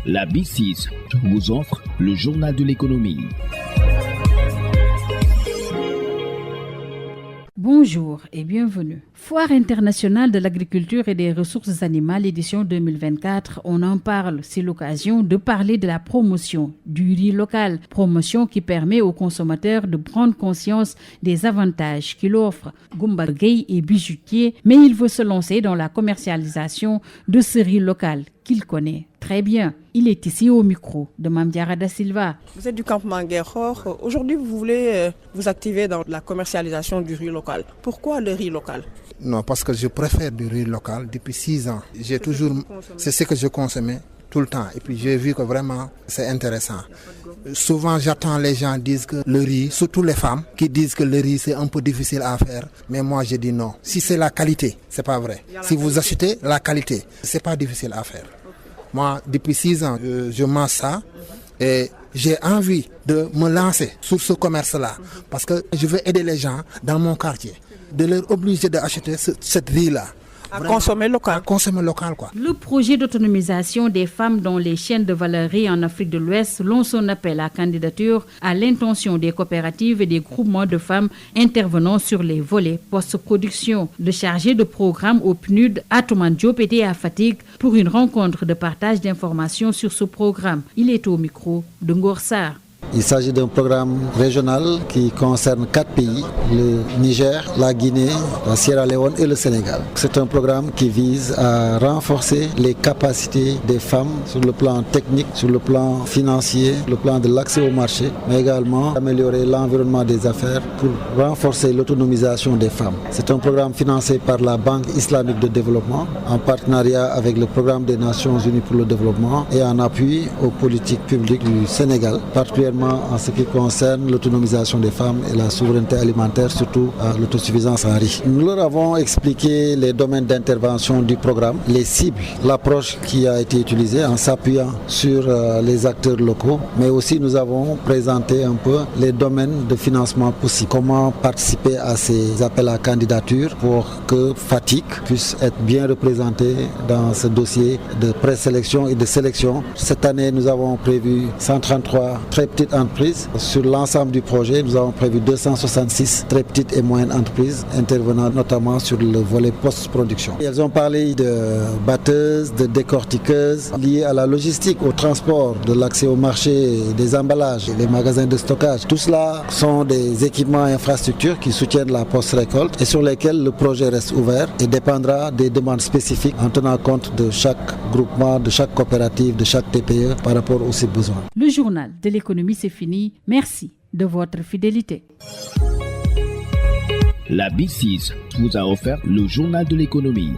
La B6 vous offre le journal de l'économie. Bonjour et bienvenue. Foire internationale de l'agriculture et des ressources animales édition 2024, on en parle. C'est l'occasion de parler de la promotion du riz local. Promotion qui permet aux consommateurs de prendre conscience des avantages qu'il offre. Goumba Gueye est bijoutier, mais il veut se lancer dans la commercialisation de ce riz local qu'il connaît très bien. Il est ici au micro de Mame Diarra Da Silva. Vous êtes du campement Guerror. Aujourd'hui, vous voulez vous activer dans la commercialisation du riz local. Pourquoi le riz local? Non, parce que je préfère du riz local depuis 6 ans. C'est ce que je consommais tout le temps. Et puis j'ai vu que vraiment c'est intéressant. Souvent j'entends les gens dire que le riz, surtout les femmes, qui disent que le riz c'est un peu difficile à faire. Mais moi je dis non. Si c'est la qualité, c'est pas vrai. Si vous achetez la qualité, c'est pas difficile à faire. Moi, depuis 6 ans, je mange ça et j'ai envie de me lancer sur ce commerce-là parce que je veux aider les gens dans mon quartier, de leur obliger d'acheter cette riz-là. À consommer local. À consommer local, quoi. Le projet d'autonomisation des femmes dans les chaînes de valeur riz en Afrique de l'Ouest lance son appel à candidature à l'intention des coopératives et des groupements de femmes intervenant sur les volets post-production. Le chargé de programme au PNUD, Atoman Diop, était à Fatick pour une rencontre de partage d'informations sur ce programme. Il est au micro de Ngor Sarr. Il s'agit d'un programme régional qui concerne 4 pays, le Niger, la Guinée, la Sierra Leone et le Sénégal. C'est un programme qui vise à renforcer les capacités des femmes sur le plan technique, sur le plan financier, le plan de l'accès au marché, mais également améliorer l'environnement des affaires pour renforcer l'autonomisation des femmes. C'est un programme financé par la Banque islamique de développement en partenariat avec le programme des Nations unies pour le développement et en appui aux politiques publiques du Sénégal, particulièrement en ce qui concerne l'autonomisation des femmes et la souveraineté alimentaire, surtout l'autosuffisance en riz. Nous leur avons expliqué les domaines d'intervention du programme, les cibles, l'approche qui a été utilisée en s'appuyant sur les acteurs locaux, mais aussi nous avons présenté un peu les domaines de financement possibles. Comment participer à ces appels à candidature pour que Fatick puisse être bien représenté dans ce dossier de présélection et de sélection. Cette année, nous avons prévu 133 très petites entreprises. Sur l'ensemble du projet, nous avons prévu 266 très petites et moyennes entreprises intervenant notamment sur le volet post-production. Elles ont parlé de batteuses, de décortiqueuses liées à la logistique, au transport, de l'accès au marché, des emballages, les magasins de stockage. Tout cela sont des équipements et infrastructures qui soutiennent la post-récolte et sur lesquels le projet reste ouvert et dépendra des demandes spécifiques en tenant compte de chaque groupement, de chaque coopérative, de chaque TPE par rapport aux ses besoins. Le journal de l'économie, c'est fini. Merci de votre fidélité. La B6 vous a offert le journal de l'économie.